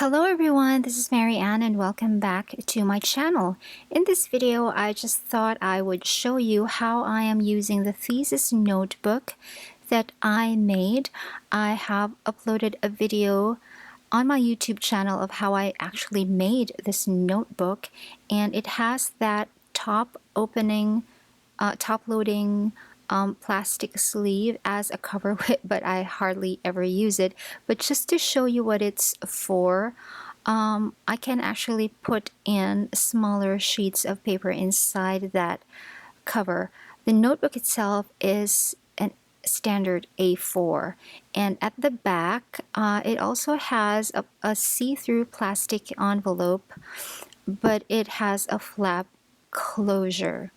Hello everyone, this is Marianne and welcome back to my channel. In this video, I just thought I would show you how I am using the thesis notebook that I made. I have uploaded a video on my YouTube channel of how I actually made this notebook, and it has that top loading plastic sleeve as a cover, but I hardly ever use it. But just to show you what it's for, I can actually put in smaller sheets of paper inside that cover. The notebook itself is an standard A4, and at the back it also has a see-through plastic envelope, but it has a flap closure.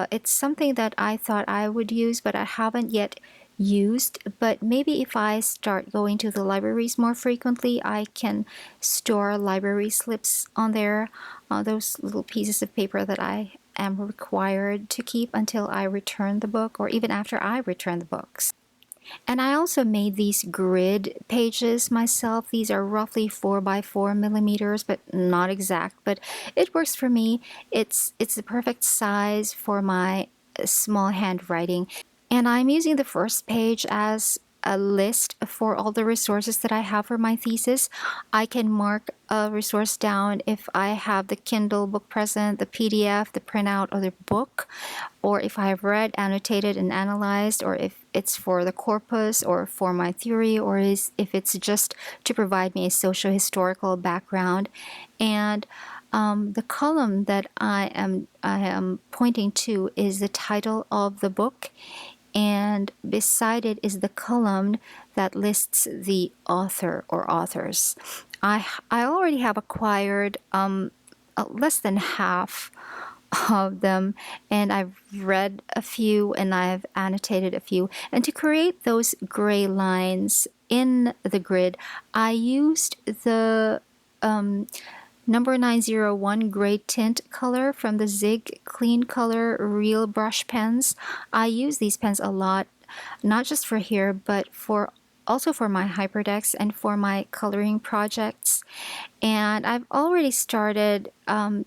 It's something that I thought I would use, but I haven't yet used. But maybe if I start going to the libraries more frequently, I can store library slips on there, those little pieces of paper that I am required to keep until I return the book, or even after I return the books. And I also made these grid pages myself. These are roughly 4 by 4 millimeters, but not exact, but it works for me. It's the perfect size for my small handwriting. And I'm using the first page as a list for all the resources that I have for my thesis. I can mark a resource down if I have the Kindle book present, the PDF, the printout, or the book, or if I have read, annotated, and analyzed, or if it's for the corpus or for my theory, or if it's just to provide me a socio-historical background. And the column that I am pointing to is the title of the book, and beside it is the column that lists the author or authors. I already have acquired less than half of them, and I've read a few and I've annotated a few. And to create those gray lines in the grid, I used the number 901 gray tint color from the Zig Clean Color Real Brush pens. I use these pens a lot, not just for here, but also for my hypertext and for my coloring projects. And I've already started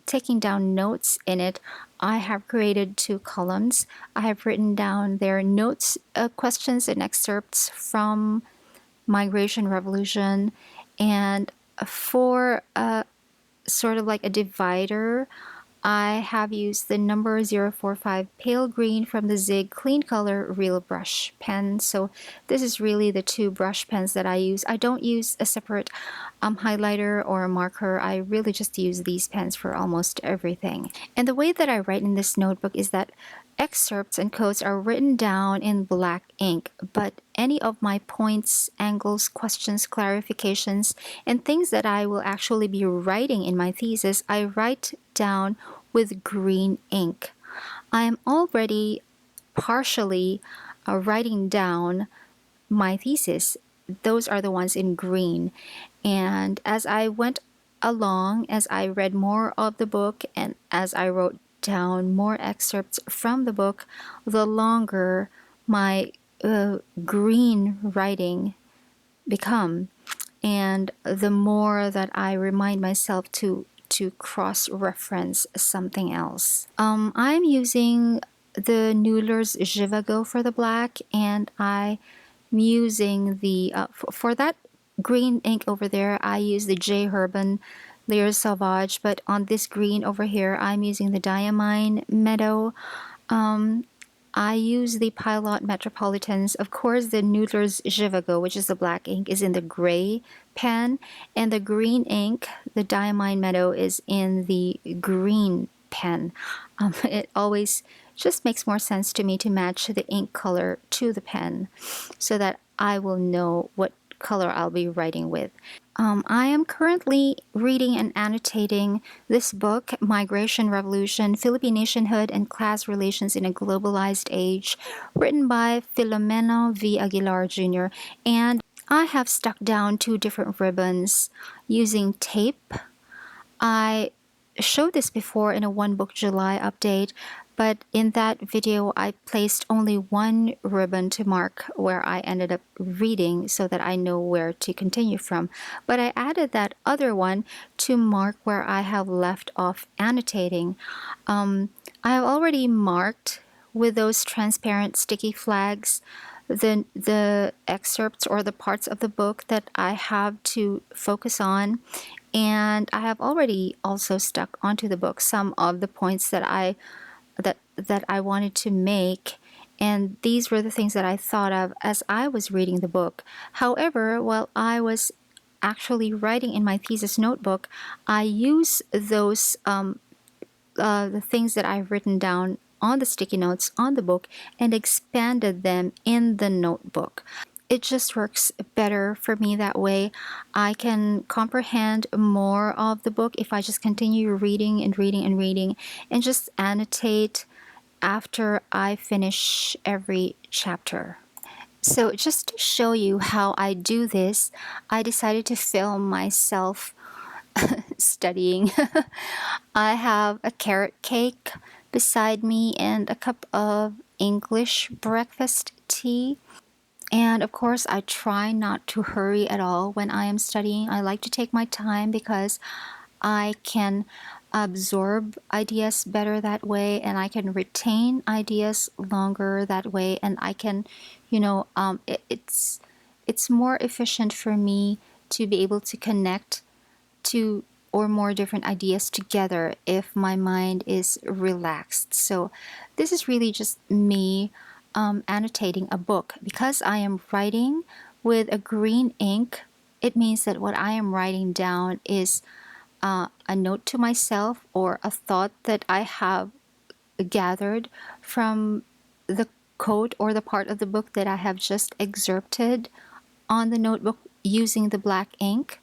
taking down notes in it. I have created 2 columns. I have written down their notes, questions and excerpts from Migration Revolution, and for sort of like a divider, I have used the number 045 pale green from the Zig Clean Color Real Brush pen. So this is really the 2 brush pens that I use. I don't use a separate highlighter or a marker. I really just use these pens for almost everything. And the way that I write in this notebook is that excerpts and quotes are written down in black ink, but any of my points, angles, questions, clarifications, and things that I will actually be writing in my thesis, I write down with green ink. I am already partially writing down my thesis. Those are the ones in green. And as I went along, as I read more of the book and as I wrote down more excerpts from the book, the longer my green writing become, and the more that I remind myself to cross-reference something else. I'm using the Noodler's Jivago for the black, and I'm using the for that green ink over there, I use the J. Herbin Layer Sauvage, but on this green over here, I'm using the Diamine Meadow. I use the Pilot Metropolitans. Of course, the Noodler's Jivago, which is the black ink, is in the gray pen, and the green ink, the Diamine Meadow, is in the green pen. It always just makes more sense to me to match the ink color to the pen so that I will know what color I'll be writing with. I am currently reading and annotating this book, Migration Revolution, Philippine Nationhood and Class Relations in a Globalized Age, written by Filomeno V. Aguilar Jr. And I have stuck down 2 different ribbons using tape. I showed this before in a One Book July update, But in that video, I placed only one ribbon to mark where I ended up reading so that I know where to continue from. But I added that other one to mark where I have left off annotating. I have already marked with those transparent sticky flags the excerpts or the parts of the book that I have to focus on, and I have already also stuck onto the book some of the points that I wanted to make, and these were the things that I thought of as I was reading the book. However, while I was actually writing in my thesis notebook, I use those the things that I've written down on the sticky notes on the book and expanded them in the notebook. It just works better for me that way. I can comprehend more of the book if I just continue reading and reading and reading and just annotate after I finish every chapter. So just to show you how I do this, I decided to film myself studying. I have a carrot cake beside me and a cup of English breakfast tea. And of course, I try not to hurry at all when I am studying. I like to take my time because I can absorb ideas better that way, and I can retain ideas longer that way, and I can, it's more efficient for me to be able to connect two or more different ideas together if my mind is relaxed. So this is really just me annotating a book. Because I am writing with a green ink, it means that what I am writing down is a note to myself or a thought that I have gathered from the quote or the part of the book that I have just excerpted on the notebook using the black ink,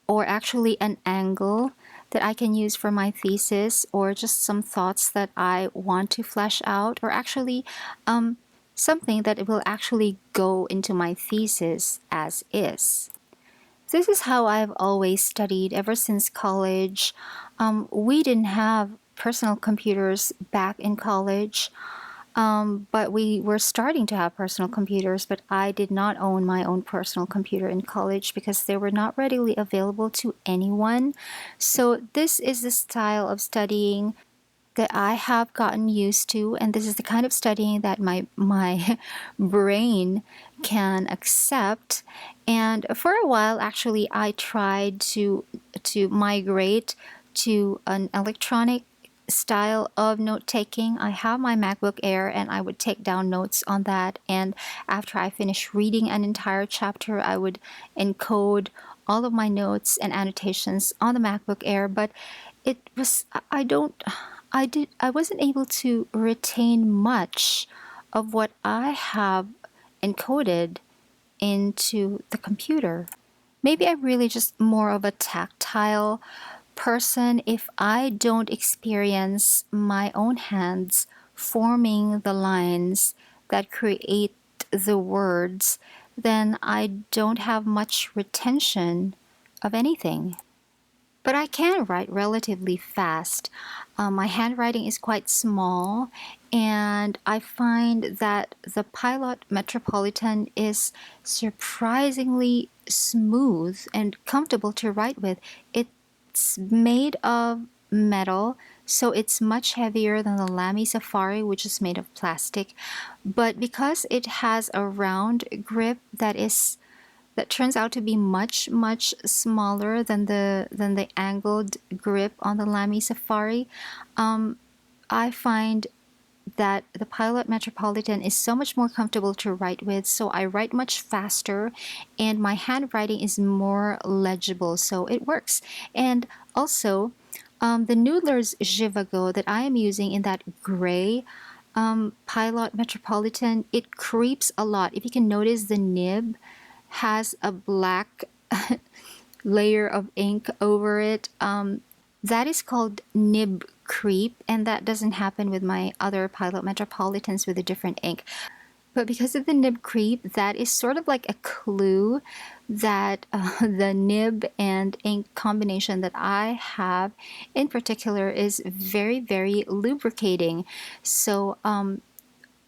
or actually an angle that I can use for my thesis, or just some thoughts that I want to flesh out, or actually something that will actually go into my thesis as is. This is how I've always studied ever since college. We didn't have personal computers back in college, but we were starting to have personal computers, but I did not own my own personal computer in college because they were not readily available to anyone. So this is the style of studying that I have gotten used to, and this is the kind of studying that my brain can accept. And for a while, actually, I tried to migrate to an electronic style of note taking. I have my MacBook Air, and I would take down notes on that. And after I finished reading an entire chapter, I would encode all of my notes and annotations on the MacBook Air. But it was I wasn't able to retain much of what I have encoded into the computer. Maybe I'm really just more of a tactile person. If I don't experience my own hands forming the lines that create the words, then I don't have much retention of anything. But I can write relatively fast. My handwriting is quite small, and I find that the Pilot Metropolitan is surprisingly smooth and comfortable to write with. It's made of metal, so it's much heavier than the Lamy Safari, which is made of plastic. But because it has a round grip that turns out to be much smaller than the angled grip on the Lamy Safari, I find that the Pilot Metropolitan is so much more comfortable to write with, so I write much faster and my handwriting is more legible, so it works. And also, the Noodler's Jivago that I am using in that gray Pilot Metropolitan, it creeps a lot. If you can notice, the nib has a black layer of ink over it. That is called nib creep, and that doesn't happen with my other Pilot Metropolitans with a different ink. But because of the nib creep, that is sort of like a clue that the nib and ink combination that I have in particular is very, very lubricating. So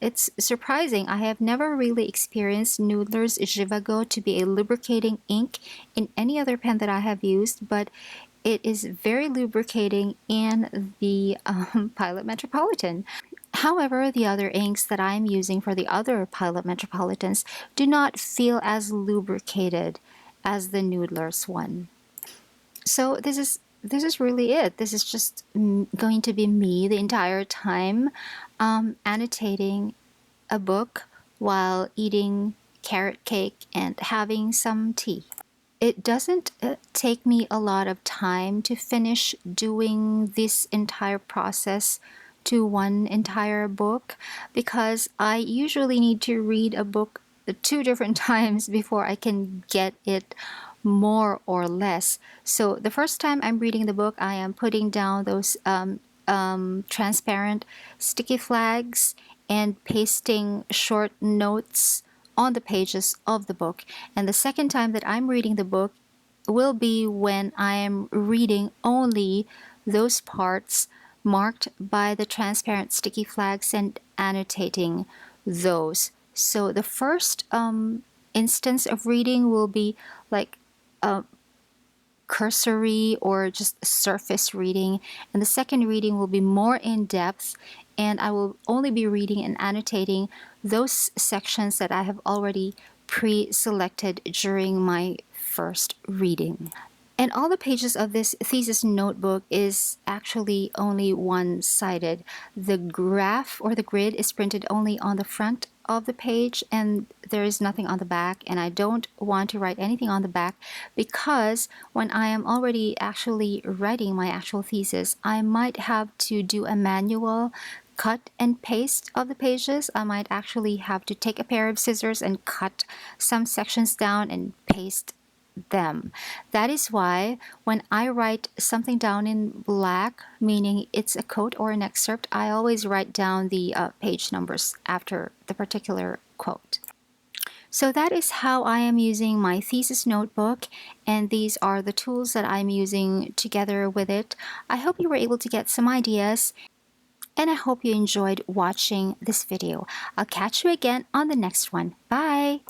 it's surprising. I have never really experienced Noodler's Jivago to be a lubricating ink in any other pen that I have used, but it is very lubricating in the Pilot Metropolitan. However, the other inks that I'm using for the other Pilot Metropolitans do not feel as lubricated as the Noodler's one. So this is really it. This is just going to be me the entire time annotating a book while eating carrot cake and having some tea. It doesn't take me a lot of time to finish doing this entire process to one entire book because I usually need to read a book two different times before I can get it more or less. So the first time I'm reading the book, I am putting down those transparent sticky flags and pasting short notes on the pages of the book. And the second time that I'm reading the book will be when I am reading only those parts marked by the transparent sticky flags and annotating those. So the first instance of reading will be like cursory or just surface reading, and the second reading will be more in depth, and I will only be reading and annotating those sections that I have already pre-selected during my first reading. And all the pages of this thesis notebook is actually only one-sided. The graph or the grid is printed only on the front of the page and there is nothing on the back, and I don't want to write anything on the back because when I am already actually writing my actual thesis, I might have to do a manual cut and paste of the pages. I might actually have to take a pair of scissors and cut some sections down and paste them. That is why when I write something down in black, meaning it's a quote or an excerpt, I always write down the page numbers after the particular quote. So that is how I am using my thesis notebook, and these are the tools that I'm using together with it. I hope you were able to get some ideas, and I hope you enjoyed watching this video. I'll catch you again on the next one. Bye!